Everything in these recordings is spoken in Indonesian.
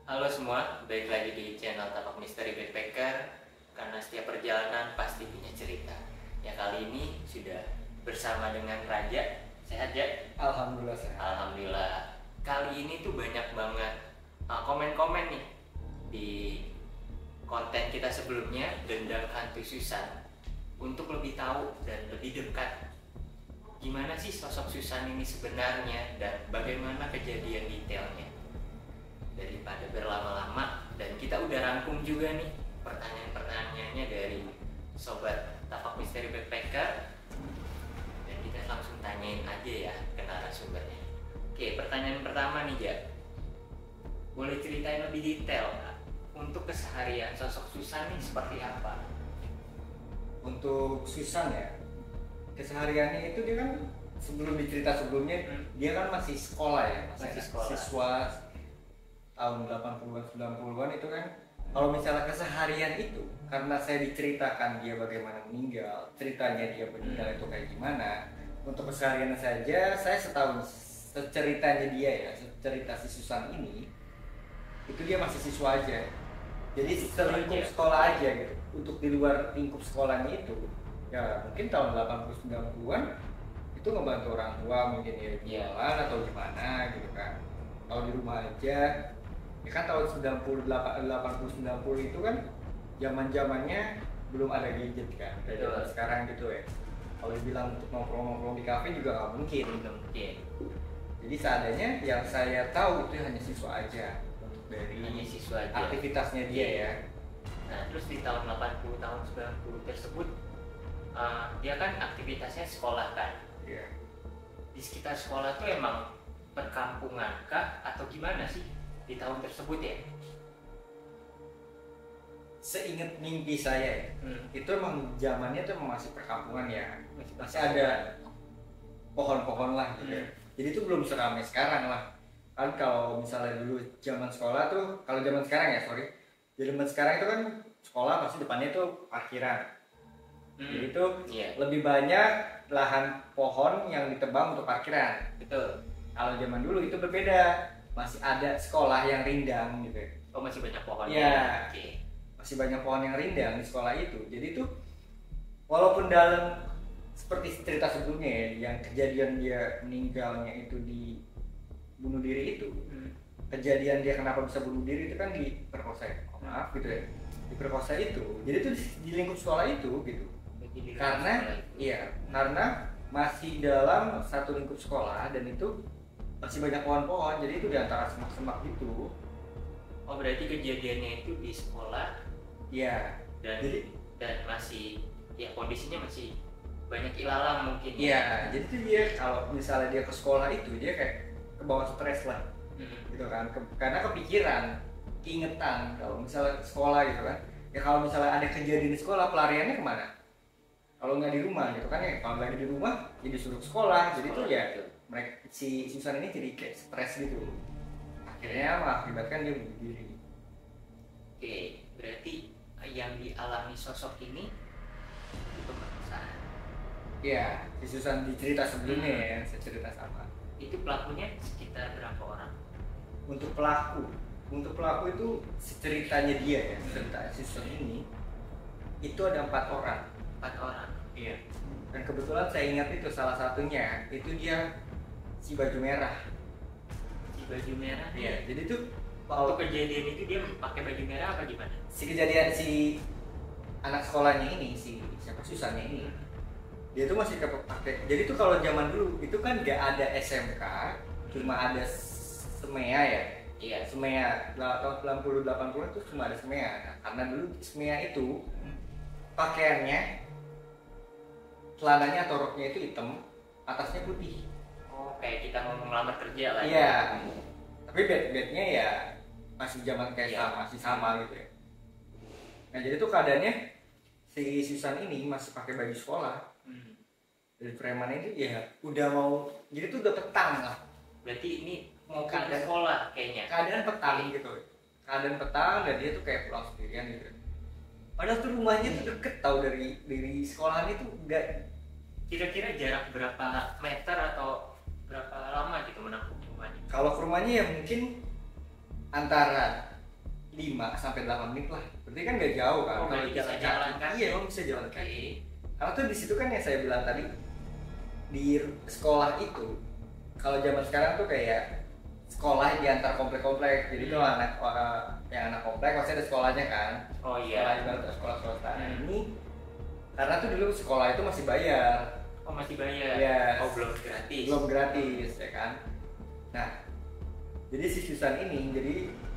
Halo semua, balik lagi di channel Tapak Misteri Backpacker. Karena setiap perjalanan pasti punya cerita. Ya kali ini sudah bersama dengan Raja. Sehat ya? Alhamdulillah sehat. Alhamdulillah. Kali ini tuh banyak banget komen-komen nih di konten kita sebelumnya, Dendam Hantu Susan. Untuk lebih tahu dan lebih dekat gimana sih sosok Susan ini sebenarnya dan bagaimana kejadian detailnya. Daripada berlama-lama, dan kita udah rangkum juga nih pertanyaan-pertanyaannya dari sobat Tapak Misteri Backpacker, dan kita langsung tanyain aja ya ke narasumbernya. Oke, pertanyaan pertama nih, Ja, boleh ceritain lebih detail Kak, untuk keseharian sosok Susan nih seperti apa? Untuk Susan ya, kesehariannya itu dia kan sebelum dicerita sebelumnya dia kan masih sekolah ya, Masih sekolah. siswa tahun 80-an 90-an itu kan. Kalau misalnya keseharian itu, karena saya diceritakan dia bagaimana meninggal, ceritanya dia meninggal itu kayak gimana. Untuk keseharian saja, saya setahun seceritanya dia ya, cerita si Susan ini, itu dia masih siswa aja. Jadi selingkup sekolah aja gitu. Untuk di luar lingkup sekolahnya itu, ya mungkin tahun 80-90-an itu ngebantu orang tua mungkin ya jualan atau gimana gitu kan. Kalau di rumah aja, ya kan tahun 80-90 itu kan zaman-zamannya belum ada gadget kan, kayak zaman sekarang gitu ya. Kalau dibilang untuk nongkrong-nongkrong di kafe juga nggak mungkin. Jadi seadanya yang saya tahu itu hanya siswa aja, untuk dari Hanya siswa aja. aktivitasnya dia ya. Nah, terus di tahun 80, tahun 90 tersebut dia kan aktivitasnya sekolah kan. Iya. Di sekitar sekolah tuh emang perkampungan kah atau gimana sih di tahun tersebut ya? Seingat mimpi saya ya, itu emang zamannya tuh emang masih perkampungan ya, masih ada pohon-pohon lah gitu ya. Jadi itu belum seramai sekarang lah. Kan kalau misalnya dulu zaman sekolah tuh, kalau zaman sekarang ya sorry, zaman sekarang itu kan sekolah pasti depannya tuh parkiran. Jadi itu lebih banyak lahan pohon yang ditebang untuk parkiran. Betul. Kalau zaman dulu itu berbeda, masih ada sekolah yang rindang gitu. Oh, masih banyak pohon ya. Oke. Masih banyak pohon yang rindang di sekolah itu. Jadi tuh walaupun dalam seperti cerita sebelumnya ya, yang kejadian dia meninggalnya itu di bunuh diri itu, kejadian dia kenapa bisa bunuh diri itu kan diperkosa ya. Maaf gitu ya, diperkosa itu. Jadi tuh di lingkup sekolah itu gitu. Karena masih dalam satu lingkup sekolah dan itu masih banyak pohon-pohon, jadi itu di antara semak-semak gitu. Oh, berarti kejadiannya itu di sekolah. Iya. Dan masih ya kondisinya masih banyak ilalang mungkin. Iya, jadi tuh dia kalau misalnya dia ke sekolah itu dia kayak ke bawah stres lah. Gitu kan. Karena kepikiran, keingetan kalau misalnya ke sekolah gitu kan. Ya kalau misalnya ada kejadian di sekolah, pelariannya kemana? Kalau nggak di rumah gitu kan ya, kalau lagi di rumah ya disuruh sekolah. Jadi tuh ya mereka si Susan ini jadi kayak stres gitu. Akhirnya mengakibatkan dia bunuh diri. Oke, berarti yang dialami sosok ini itu perkosaan. Iya, si Susan di cerita sebelumnya ya, saya cerita sama. Itu pelakunya sekitar berapa orang? Untuk pelaku itu ceritanya dia ya, cerita si Susan ini itu ada 4 orang. 4 orang. Iya. Dan kebetulan saya ingat itu salah satunya itu dia si baju merah. Si baju merah. Iya. Jadi tuh waktu kejadian itu dia pakai baju merah apa gimana? Si anak sekolahnya ini, si siapa Susannya ini, dia tuh masih pakai. Jadi tuh kalau zaman dulu itu kan nggak ada SMK, cuma ada Semea ya. Iya. Semea tahun 90-80 itu cuma ada Semea. Nah, karena dulu Semea itu pakaiannya, celananya atau roknya itu hitam, atasnya putih. Oh, kayak kita ngomong lamar kerja lah. Iya. Tapi bed-bednya ya masih zaman kayak masih sama gitu ya. Nah jadi tuh keadaannya si Susan ini masih pakai baju sekolah. Dan preman itu ya udah mau, jadi tuh udah petang lah. Berarti ini mau ke sekolah kayaknya. Keadaan petang gitu. Keadaan petang dan dia tuh kayak pulang sendirian gitu. Padahal tuh rumahnya tuh deket tau dari sekolahan itu enggak. Kira-kira jarak berapa meter atau berapa lama gitu menempuh rumahnya? Kalau ke rumahnya ya mungkin antara 5 sampai 8 menit lah. Berarti kan nggak jauh kan. Oh, Kalau bisa jalan jalan kaki. kaki. Iya, kamu bisa jalan Oke. kaki. Karena tuh di situ kan yang saya bilang tadi, di sekolah itu kalau zaman sekarang tuh kayak sekolah di antar komplek-komplek. Jadi tuh anak yang anak komplek pasti ada sekolahnya kan. Oh Sekolah iya. ibarat sekolah swasta. Nah, ini karena tuh dulu sekolah itu masih bayar. Oh masih bayar. Yes. Oh belum gratis. Belum gratis ya kan. Nah, jadi si Susan ini jadi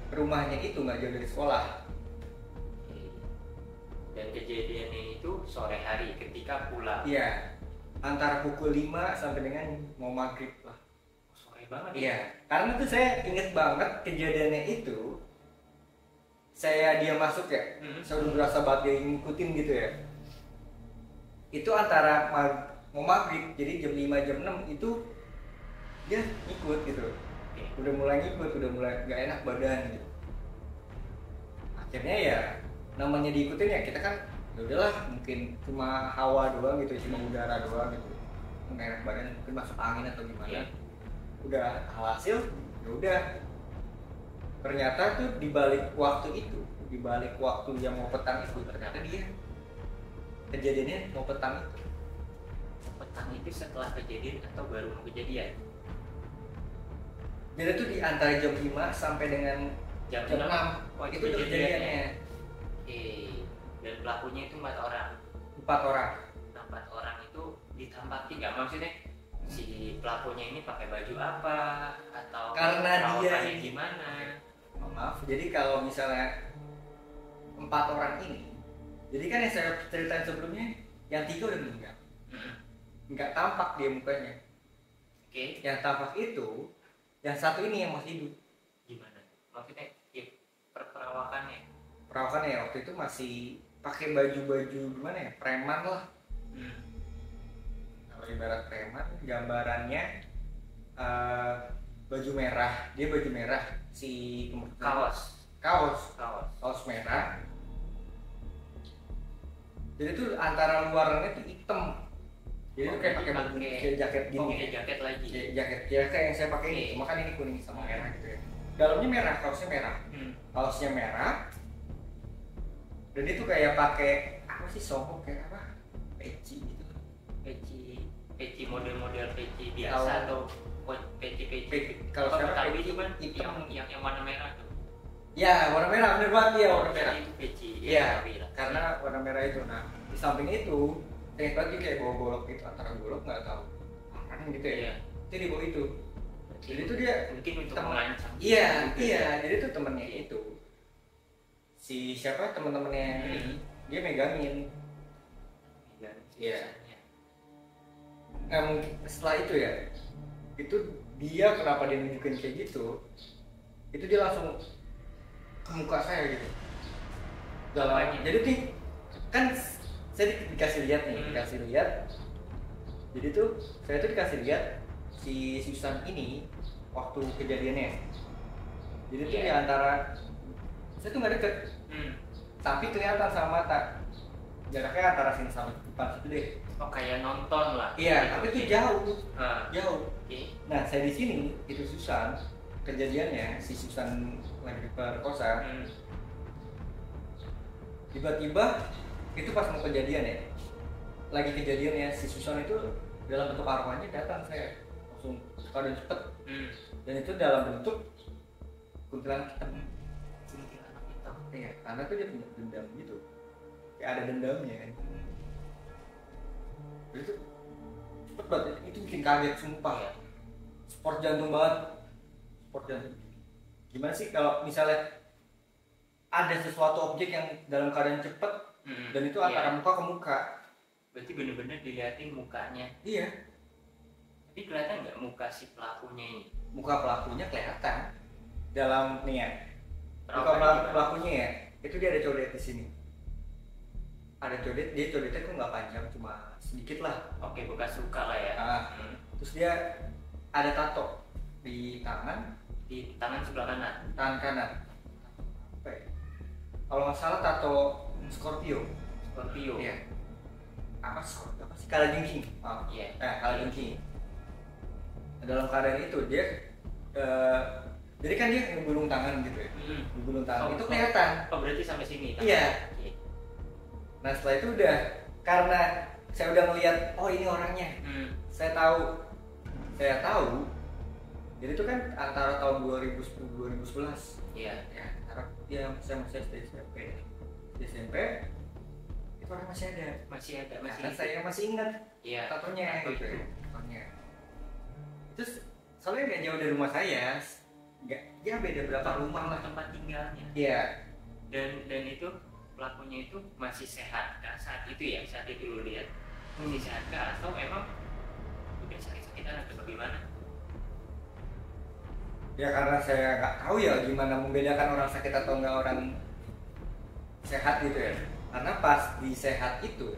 rumahnya itu nggak jauh dari sekolah. Oke. Dan kejadiannya itu sore hari ketika pulang. Iya, antara pukul 5 sampai dengan mau maghrib lah. Sore banget ya. Iya, karena tuh saya inget banget kejadiannya itu. Dia masuk ya, saya udah berasa banget dia ngikutin gitu ya. Itu antara mau maghrib, jadi jam 5 jam 6 itu dia ngikut gitu. Oke. Udah mulai ngikut, udah mulai nggak enak badan gitu. Akhirnya ya namanya diikutin ya kita kan ya udahlah, mungkin cuma hawa doang gitu, cuma udara doang gitu, nggak enak badan, mungkin masuk angin atau gimana. Iya. Udah hasil ya udah, ternyata tuh di balik waktu itu, di balik waktu yang mau petang itu, ternyata dia kejadiannya mau petang itu. Petang itu setelah kejadian atau baru mau kejadian? Jadi tuh di antara jam 5 sampai dengan Jam jam 6. 6 Oh, itu tuh kejadiannya. Oke. Dan pelakunya itu 4 orang. 4 orang. Nah, 4 orang itu ditampaki nggak, maksudnya si pelakunya ini pakai baju apa atau Karena dia perawakannya ini- gimana? Maaf, jadi kalau misalnya 4 orang ini, jadi kan yang saya ceritain sebelumnya, yang 3 udah meninggal, nggak tampak dia mukanya. Oke. Yang tampak itu, yang satu ini yang masih hidup. Gimana? Maksudnya ya, perawakannya. Perawakannya ya waktu itu masih pakai baju-baju gimana ya, preman lah. Kalau ibarat preman, gambarannya baju merah, dia baju merah, si Kaos. kaos merah. Jadi tuh antara luarannya tuh hitam. Jadi tuh kayak pakai baju kayak jaket gini. Oh, pakai jaket lagi. Jaket kayak yang saya pakai ini, Oke. cuma kan ini kuning sama merah gitu ya. Dalamnya merah, kaosnya merah. Kaosnya merah. Dan itu kayak pakai apa sih, songkok kayak apa? Peci gitu. Peci model-model peci Kalau- biasa atau peci Kalau sekarang Betawi peci itu kan hitam. yang warna merah tuh. Ya, warna merah, bener banget ya, warna merah. Itu peci Iya, Betawi lah. karena warna merah itu. Nah, di samping itu, saya lagi kayak bawa golok gitu, antara golok nggak tahu apa gitu ya. Iya. Itu di bawah itu. Jadi itu dia mungkin untuk teman- mengancam. Iya, Gitu iya. ya. Jadi itu temennya itu. Si siapa teman-temannya ini, dia megangin. Dan Iya. sisanya. Nah, mungkin setelah itu ya, itu dia kenapa dia nunjukin kayak gitu? Itu dia langsung ke muka saya gitu. Apanya? Jadi nih kan saya dikasih lihat nih, dikasih lihat. Jadi tuh saya tuh dikasih lihat si Susan ini waktu kejadiannya. Jadi tuh Iya. di antara saya tuh nggak deket, tapi kelihatan sama mata. Jaraknya antara sini sama depan situ deh. Oh kayak nonton lah. Iya, tapi itu jauh, Ah, jauh. oke. Nah, saya di sini itu Susan, kejadiannya si Susan lagi diperkosa. Tiba-tiba itu pas mau kejadian ya, lagi kejadiannya si Susan itu dalam bentuk arwahnya datang, saya langsung keadaan cepet, dan itu dalam bentuk kuntilanak hitam. Kuntilanak hitam. Iya, karena tuh dia punya dendam gitu, kayak ada dendamnya kan. Jadi itu cepet banget, itu bikin kaget sumpah ya. Sport jantung banget, sport jantung. Gimana sih kalau misalnya ada sesuatu objek yang dalam keadaan cepet dan itu antara muka ke muka? Berarti bener-bener dilihatin mukanya. Iya, Tapi kelihatan nggak muka si pelakunya ini? muka pelakunya kelihatan dalam nih ya. Muka Perawakannya gimana? pelakunya ya, itu dia ada codet di sini. Ada codet, dia codetnya kok nggak panjang, cuma sedikit lah. Oke, bekas luka lah ya. Ah. Terus dia ada tato di tangan Sebelah kanan. tangan kanan. Apa ya? Kalau nggak salah tato Scorpio. Scorpio. Iya. Apa Scorpio? Apa sih? Kalajengking. Maaf. Iya. Kalajengking. Dalam keadaan itu dia Jadi kan dia ngegulung tangan gitu ya. Ngegulung tangan itu kelihatan. Oh, berarti sampai sini. Iya. Oke. Nah setelah itu udah, karena saya udah melihat oh ini orangnya. Saya tahu. Jadi itu kan antara tahun 2010 2011. Iya. Ya, antara dia saya masih SD SMP. Di SMP itu orang masih ada. Masih ada, Karena saya masih ingat Iya. tatonya Tato gitu. itu. Tatonya. Terus soalnya nggak jauh dari rumah saya. Nggak, ya beda berapa rumah lah. Tempat tinggalnya. Iya. Dan itu pelakunya itu masih sehat kah saat itu ya? Saat itu lu lihat masih sehat kah atau emang udah sakit-sakitan atau bagaimana? Ya karena saya nggak tahu ya gimana membedakan orang sakit atau nggak orang sehat gitu ya. Karena pas di sehat itu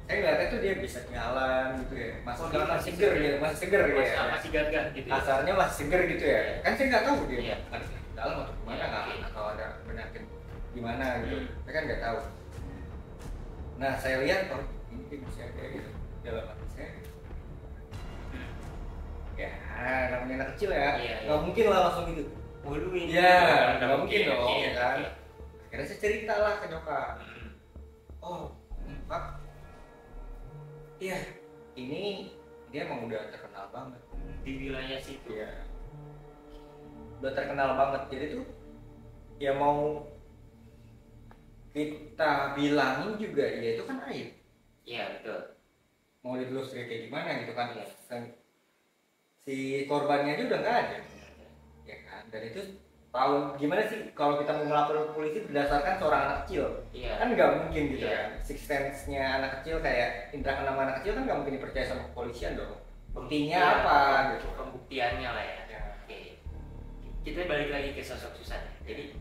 saya ngeliatnya tuh dia bisa jalan gitu ya, masih seger gitu, masih seger ya. Masih gagah gitu ya. Kasarnya masih seger gitu ya. Kan saya nggak tahu dia Iya. ada di dalam atau gimana Iya, nggak oke. atau ada penyakit gimana gitu. Saya kan nggak tahu. Nah saya lihat oh ini dia bisa kayak gitu dalam hati saya. Ya namanya anak kecil ya, Iya, nggak iya. mungkin lah langsung gitu. Waduh ini. Ya nggak mungkin dong Iya, ya kan. oke. Akhirnya saya cerita lah ke nyokap. Oh Pak, iya ini dia emang udah terkenal banget. Di wilayah situ. Iya. Udah terkenal banget. Jadi tuh ya mau kita bilangin juga ya itu kan aib. Iya betul. Mau ditelusuri kayak gimana gitu kan. Iya. Si korbannya aja udah nggak ada. Ya kan. Dan itu tahu gimana sih kalau kita mau melapor ke polisi berdasarkan seorang anak kecil. Iya. Kan nggak mungkin gitu Iya. kan. Six sense-nya anak kecil kayak indra keenam anak kecil kan nggak mungkin dipercaya sama kepolisian dong. Buktinya Iya, apa gitu. Pembuktiannya lah ya. Ya. Oke. Kita balik lagi ke sosok Susan. Jadi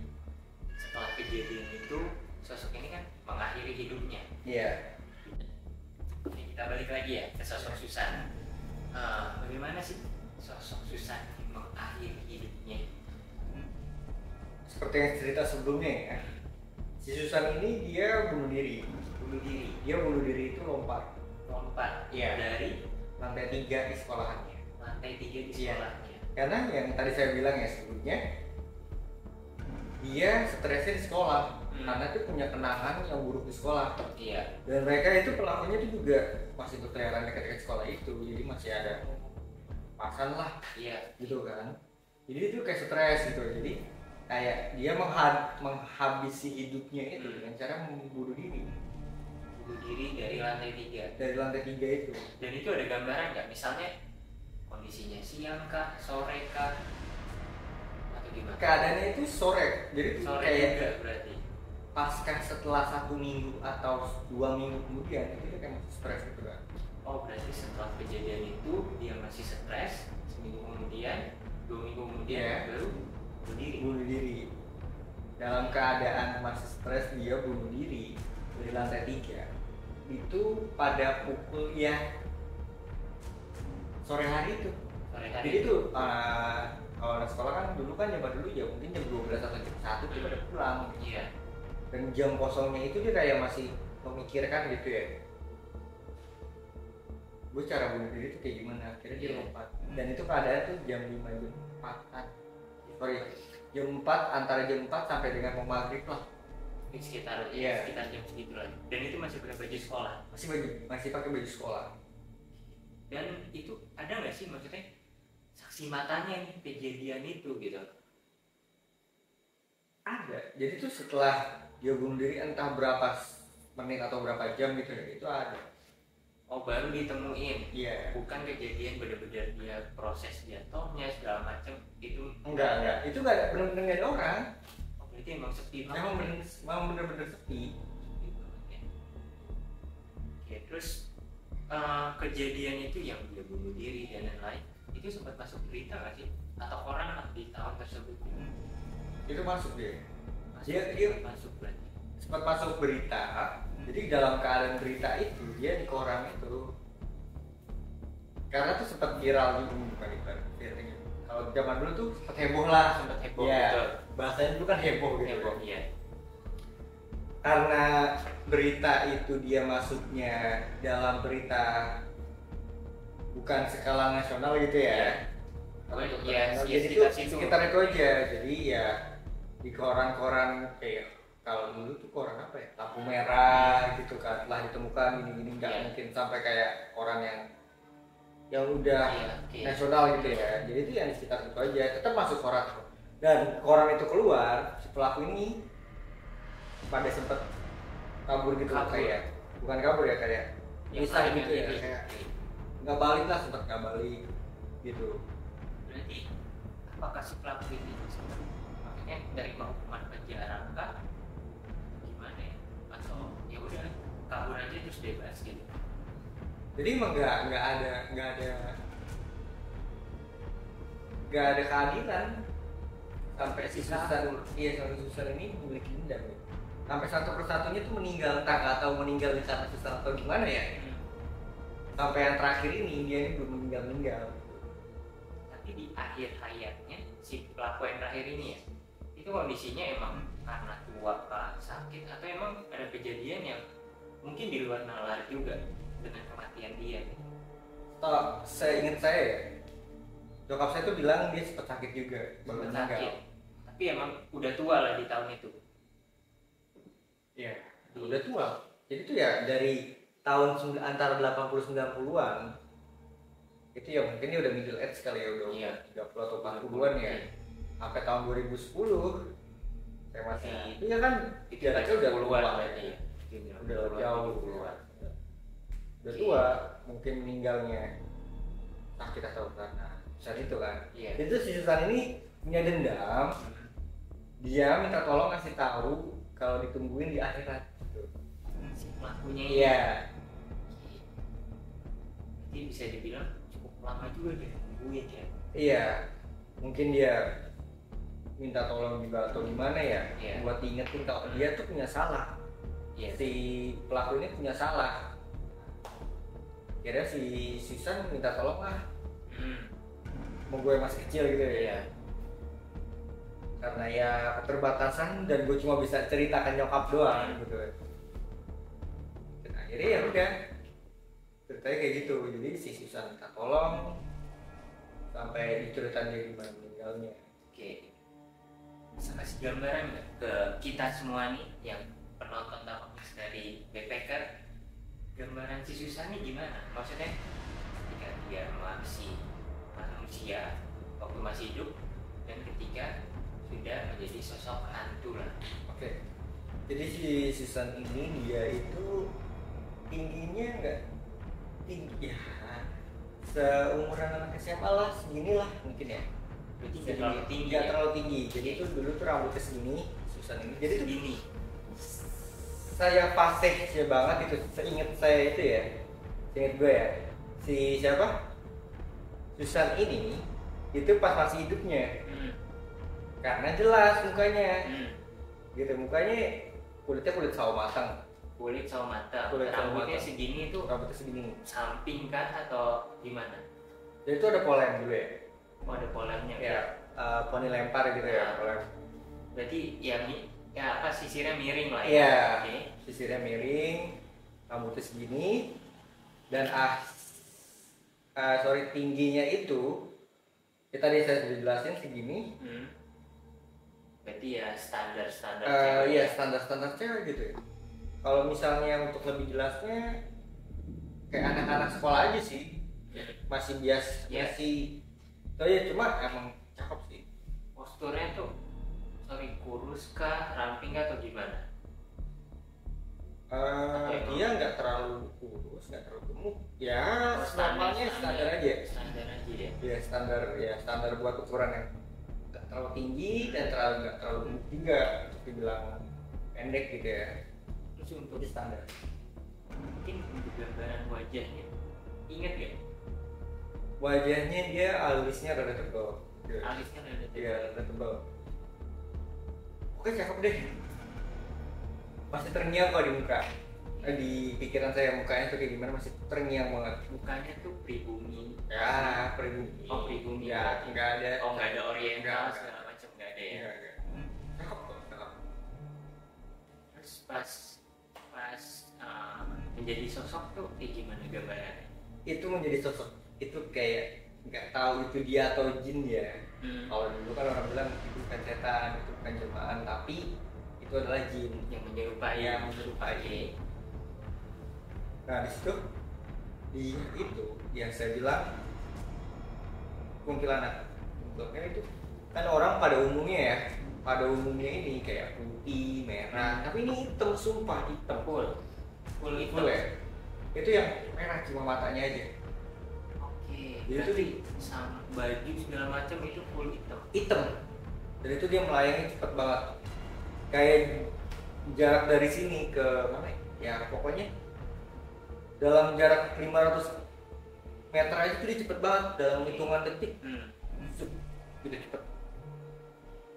setelah kejadian itu sosok ini kan mengakhiri hidupnya. Iya. Oke, kita balik lagi ya ke sosok Susan. Bagaimana sih sosok Susan mengakhiri hidupnya? Seperti yang cerita sebelumnya ya. Si Susan ini dia bunuh diri. Bunuh diri. Dia bunuh diri itu lompat Lompat Iya. dari lantai 3 di sekolahannya. lantai 3 di Iya. sekolahnya. Karena yang tadi saya bilang ya sebelumnya, dia stresnya di sekolah karena itu punya kenangan yang buruk di sekolah. Iya. Dan mereka itu pelakunya itu juga masih berkeliaran dekat-dekat sekolah itu, jadi masih ada pasan lah Iya. gitu kan. Jadi itu kayak stres gitu. Jadi kayak dia menghabisi hidupnya itu dengan cara membunuh diri Bunuh diri dari lantai 3. dari lantai 3 itu. Dan itu ada gambaran nggak? Misalnya kondisinya siang kah, sore kah, atau gimana? Keadaannya itu sore, jadi Sore kayak juga berarti. pasca setelah 1 minggu atau 2 minggu kemudian itu dia kayak masih stres gitu kan. Oh berarti setelah kejadian itu dia masih stres, seminggu kemudian, 2 minggu kemudian Iya. baru bunuh diri. Bunuh diri dalam keadaan masih stres, dia bunuh diri dari lantai 3 itu pada pukul ya sore hari itu. Sore hari. Jadi itu kalau anak sekolah kan dulu kan zaman dulu ya mungkin jam 12 atau jam 1 kita udah pulang. Iya. Dan jam kosongnya itu dia kayak masih memikirkan gitu ya, gue cara bunuh diri itu kayak gimana. Akhirnya dia lompat. Dan itu keadaan tuh jam 5 jam 4 kan. Sorry, jam 4, antara jam 4 sampai dengan mau maghrib lah. Di sekitar Iya. sekitar jam segitu lah. Dan itu masih pakai baju sekolah. Masih pakai baju sekolah. Dan itu ada nggak sih maksudnya saksi matanya nih kejadian itu gitu? Ada. Jadi tuh setelah dia bunuh diri entah berapa menit atau berapa jam gitu ya, itu ada. Oh baru ditemuin. Iya. Bukan kejadian benar-benar dia proses jatuhnya segala macam itu. Enggak. Itu enggak ada, benar-benar enggak ada orang. Oh berarti emang sepi banget. Emang benar-benar sepi. Oke, terus kejadian itu yang dia bunuh diri dan lain-lain itu sempat masuk berita nggak sih? Atau koran lah di tahun tersebut? Itu masuk dia. Masuk, Dia masuk berarti. sempat masuk berita. Jadi dalam keadaan berita itu dia di koran itu. Karena tuh sempat viral juga, bukan viral. Kalau zaman dulu tuh sempat heboh lah. Sempat heboh, Iya. betul. Bahasanya dulu kan heboh gitu. Heboh, iya. Karena berita itu dia masuknya dalam berita bukan skala nasional gitu ya. Kalau untuk Iya, terkenal, iya, jadi itu sekitar situ. sekitar itu aja. Jadi ya di koran-koran kayak kalau dulu tuh koran apa ya, lampu merah gitu kan, telah ditemukan gini-gini, nggak Iya. mungkin sampai kayak koran yang udah Iya, oke. nasional gitu ya. Jadi itu yang di sekitar itu aja, tetap masuk koran. Dan koran itu keluar, si pelaku ini pada sempet kabur gitu, Kabur. kayak bukan kabur ya, kayak Yang misah paling gitu ya, ini. kayak nggak balik lah, sempet nggak balik gitu. Berarti apakah si pelaku ini maksudnya dari hukuman penjara kah? Gimana ya? Atau ya udah kabur aja terus bebas gitu? Jadi emang nggak ada keadilan sampai si Susan, iya sampai Susan ini memiliki dendam ya. Sampai satu persatunya tuh meninggal, entah nggak tahu meninggal karena Susan atau gimana ya. Sampai yang terakhir ini dia ini belum meninggal. Tapi di akhir hayatnya si pelaku yang terakhir ini ya, itu kondisinya emang karena tua pak sakit atau emang ada kejadian yang mungkin di luar nalar juga dengan kematian dia gitu. Kalau saya ingat saya ya, nyokap saya tuh bilang dia sempat sakit juga, baru Sempat meninggal. sakit. Tapi emang udah tua lah di tahun itu. Iya, udah tua. Jadi tuh ya dari tahun antara 80 90-an itu ya mungkin dia udah middle age kali ya, udah Iya. 30 atau 40-an ya. Sampai tahun 2010 saya masih Nah, itu ya kan Itu jaraknya udah puluhan tua berarti ya. udah jauh puluhan. udah tua, mungkin meninggalnya sakit atau karena saat itu kan. Iya. Itu si Susan ini punya dendam, dia minta tolong ngasih tahu kalau ditungguin di akhirat gitu. Si pelakunya ini. Iya. Jadi bisa dibilang cukup lama juga dia nungguin ya. Iya, mungkin dia minta tolong juga atau gimana ya, Iya. buat diingetin kalau dia tuh punya salah. Iya. Si pelaku ini punya salah. Kira si Susan minta tolong lah, mau gue masih kecil gitu ya. Iya. Karena ya keterbatasan dan gue cuma bisa ceritakan nyokap doang gitu. Dan akhirnya ya udah, ceritanya kayak gitu. Jadi si Susan minta tolong sampai diceritain dia gimana meninggalnya. Oke. Bisa kasih gambaran nggak ke kita semua nih yang penonton Tapakus dari backpacker, gambaran si Susan ini gimana? Maksudnya ketika dia masih manusia waktu masih hidup dan ketika sudah menjadi sosok hantu lah. Oke. Jadi si Susan ini dia itu tingginya nggak tinggi ya, seumuran anak SMA lah, segini lah mungkin ya. Berarti nggak terlalu tinggi. Nggak Ya? terlalu tinggi. Jadi itu dulu tuh rambutnya segini, Susan ini. Jadi tuh Ini. saya fasih banget itu, seingat saya itu ya, seingat gue ya, si siapa, Susan ini itu pas masih hidupnya, karena jelas mukanya, gitu, mukanya kulitnya kulit sawo matang, Kulit sawo matang. Kulit sawo Rambutnya matang. segini tuh rambutnya segini. samping kah atau gimana? Jadi itu ada polem dulu ya, Oh, ada polemnya. ya poni lempar gitu ya, polem. Berarti ya ya apa sisirnya miring lah ya. Iya, Oke. sisirnya miring, rambutnya segini, dan sorry, tingginya itu, ya tadi saya sudah jelasin segini. Berarti ya standar Iya, standar cewek gitu ya. Kalau misalnya untuk lebih jelasnya kayak anak-anak sekolah aja sih, masih biasa, Iya. masih. Oh ya, cuma emang cakep sih. Posturnya tuh kurus kah, ramping kah atau gimana? Dia nggak terlalu kurus, nggak terlalu gemuk. Ya, Oh, normalnya standar aja. Standar aja ya. Ya standar buat ukuran yang nggak terlalu tinggi dan nggak terlalu gemuk juga, untuk dibilang pendek gitu ya. Terus untuk Jadi standar. mungkin untuk gambaran wajahnya, ingat gak? Wajahnya dia alisnya rada tebal. Alisnya ada Iya, rada tebal. Oke, cakep deh. Masih terngiang kok di muka. Di pikiran saya mukanya tuh kayak gimana, masih terngiang banget. Mukanya tuh pribumi. Ya, pribumi. Oh, pribumi. Ya, nggak ada. Oh, nggak ada oriental Nggak. segala macam, nggak ada ya. Enggak. Cakep kok, cakep. Terus pas menjadi sosok tuh kayak gimana gambarannya? Itu menjadi sosok itu kayak nggak tahu itu dia atau jin ya. Hmm. Kalau dulu kan orang bilang itu bukan setan, itu bukan jelmaan, tapi itu adalah jin Yang menyerupai. menyerupai. Nah di situ di itu yang saya bilang kuntilanak. Kuntilanak itu kan orang pada umumnya ini kayak putih, merah, tapi ini hitam, sumpah hitam. Full hitam. Full ya. Itu yang merah cuma matanya aja. Oke. Jadi itu Berarti sama baju segala macam itu full hitam. Hitam. Dan itu dia melayani cepet banget. Kayak jarak dari sini ke mana ya? Ya pokoknya dalam jarak 500 meter aja itu dia cepet banget dalam hitungan detik. Udah cepet.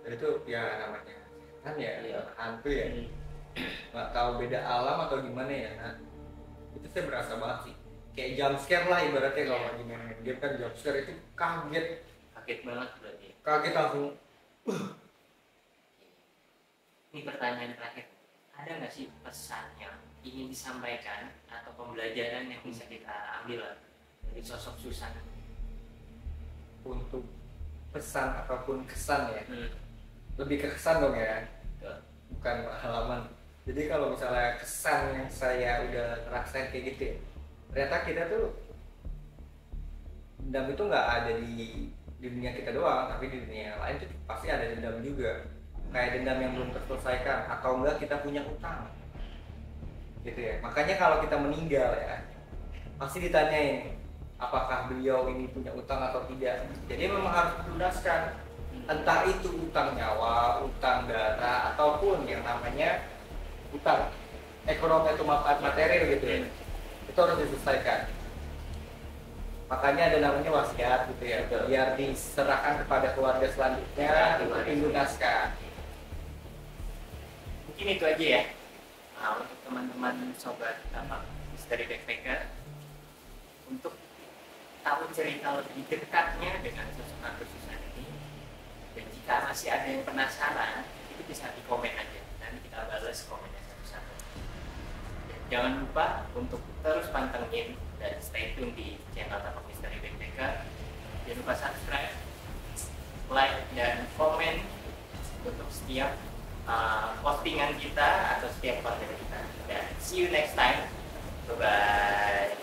Dan itu ya namanya kan ya, Iya. hantu ya. Nggak tahu beda alam atau gimana ya. Nah, itu saya berasa banget sih. Kayak jump scare lah ibaratnya kalau Iya. lagi main game kan jump scare itu kaget Banget berarti. langsung. Ini pertanyaan terakhir. Ada nggak sih pesan yang ingin disampaikan atau pembelajaran yang bisa kita ambil lah dari sosok Susan? Untuk pesan ataupun kesan ya, Hmm. lebih ke kesan dong ya, Betul. bukan pengalaman. Jadi kalau misalnya kesan yang saya udah rasain kayak gitu ya, ternyata kita tuh dendam itu nggak ada di dunia kita doang, tapi di dunia yang lain tuh pasti ada dendam juga. Kayak dendam yang belum terselesaikan atau enggak kita punya utang, gitu ya. Makanya kalau kita meninggal ya, pasti ditanyain apakah beliau ini punya utang atau tidak. Jadi memang harus dilunaskan, entah itu utang nyawa, utang darah, ataupun yang namanya utang ekonomi atau material gitu ya. Itu harus diselesaikan. Makanya ada namanya wasiat gitu ya, biar diserahkan kepada keluarga selanjutnya untuk dilunaskan. Mungkin itu aja ya. Nah, untuk teman-teman sobat apa misteri backpacker, untuk tahu cerita lebih dekatnya dengan sosok Hantu Susan ini, dan jika masih ada yang penasaran, itu bisa di komen aja, nanti kita balas komennya satu-satu. Dan jangan lupa untuk terus pantengin dan stay tune di channel Tapak Misteri Backpacker. Jangan lupa subscribe, like, dan komen untuk setiap postingan kita atau setiap konten kita. Dan see you next time. Bye bye.